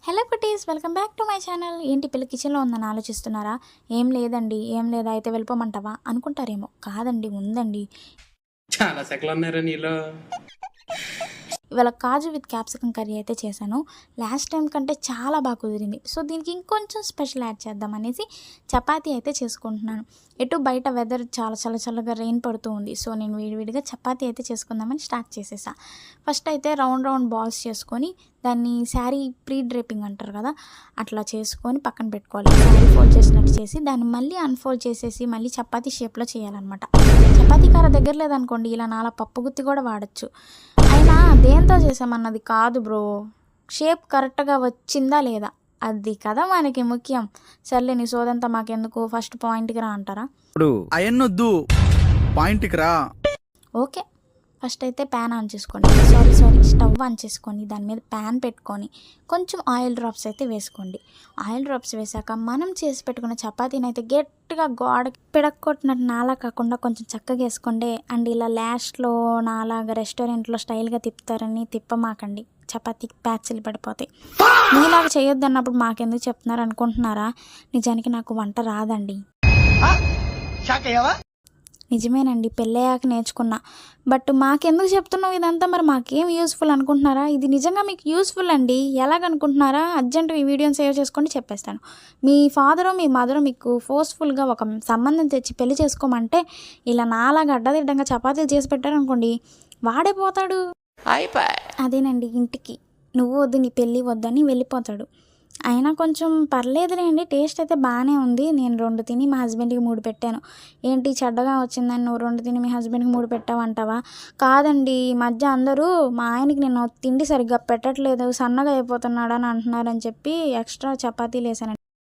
Hello cuties, welcome back to my channel. ఏంటి పిల్ల కిచెన్లో ఉందని ఆలోచిస్తున్నారా? ఏం లేదండి. ఏం లేదా అయితే వెళ్ళిపోమంటావా అనుకుంటారేమో. కాదండి, ఉందండి. చాలా సెకలు ఉన్నారా నీలో? ఇవాళ కాజు విత్ క్యాప్సికమ్ కర్రీ అయితే చేశాను. లాస్ట్ టైం కంటే చాలా బాగా కుదిరింది. సో దీనికి ఇంకొంచెం స్పెషల్ యాడ్ చేద్దాం అనేసి చపాతీ అయితే చేసుకుంటున్నాను. ఎటు బయట వెదర్ చాలా చల్లగా రెయిన్ పడుతూ ఉంది. సో నేను విడివిడిగా చపాతీ అయితే చేసుకుందామని స్టార్ట్ చేసేసా. ఫస్ట్ అయితే రౌండ్ బాల్స్ చేసుకొని దాన్ని శారీ ప్రీ డ్రేపింగ్ అంటారు కదా, అట్లా చేసుకొని పక్కన పెట్టుకోవాలి. శారీ ఫోల్డ్ చేసినట్టు చేసి దాన్ని మళ్ళీ అన్ఫోల్డ్ చేసేసి మళ్ళీ చపాతీ షేప్లో చేయాలన్నమాట. చపాతీ కార దగ్గర లేదనుకోండి, ఇలా నాలా పప్పు గుత్తి కూడా వాడచ్చు. అయినా దేంతో చేసామన్నది కాదు బ్రో, షేప్ కరెక్ట్గా వచ్చిందా లేదా అది కదా మనకి ముఖ్యం. సర్లే నీ సోదంతా మాకెందుకు, ఫస్ట్ పాయింట్కి రా అంటారా? ఇప్పుడు అయన్నొద్దు, పాయింట్కి రా. ఓకే, ఫస్ట్ అయితే ప్యాన్ ఆన్ చేసుకోండి. సారీ స్టవ్ ఆన్ చేసుకొని దాని మీద ప్యాన్ పెట్టుకొని కొంచెం ఆయిల్ డ్రాప్స్ అయితే వేసుకోండి. ఆయిల్ డ్రాప్స్ వేసాక మనం చేసి పెట్టుకున్న చపాతీని అయితే గట్టిగా గోడకి పిడక్కొట్టినట్టు నాలా కాకుండా కొంచెం చక్కగా వేసుకోండి. అండ్ ఇలా లాస్ట్లో నాలాగా రెస్టారెంట్లో స్టైల్గా తిప్పుతారని తిప్పమాకండి, చపాతీకి ప్యాచ్లు పడిపోతాయి. మీలాగా చేయొద్దు అన్నప్పుడు మాకెందుకు చెప్తున్నారు అనుకుంటున్నారా? నిజానికి నాకు వంట రాదండి. నిజమేనండి, పెళ్ళయ్యాక నేర్చుకున్నా. బట్ మాకెందుకు చెప్తున్నావు ఇదంతా? మరి మాకేం యూస్ఫుల్ అనుకుంటున్నారా? ఇది నిజంగా మీకు యూస్ఫుల్ అండి. ఎలాగనుకుంటున్నారా? అర్జెంట్ ఈ వీడియోని సేవ్ చేసుకోండి, చెప్పేస్తాను. మీ ఫాదరు మీ మదరు మీకు ఫోర్స్ఫుల్గా ఒక సంబంధం తెచ్చి పెళ్లి చేసుకోమంటే ఇలా నాలాగా అడ్డదిడ్డంగా చపాతీలు చేసి పెట్టారనుకోండి, వాడే పోతాడు. అదేనండి, ఇంటికి నువ్వు వద్దు నీ పెళ్ళి వద్దని వెళ్ళిపోతాడు. అయినా కొంచెం పర్లేదులేండి, టేస్ట్ అయితే బాగానే ఉంది. నేను 2 తిని మా హస్బెండ్కి 3 పెట్టాను. ఏంటి చెడ్డగా వచ్చిందని నువ్వు 2 తిని మీ హస్బెండ్కి 3 పెట్టావంటావా? కాదండి, ఈ మధ్య అందరూ మా ఆయనకి నేను తిండి సరిగ్గా పెట్టట్లేదు, సన్నగా అయిపోతున్నాడు అని అంటున్నారని చెప్పి ఎక్స్ట్రా చపాతీలు వేసానండి.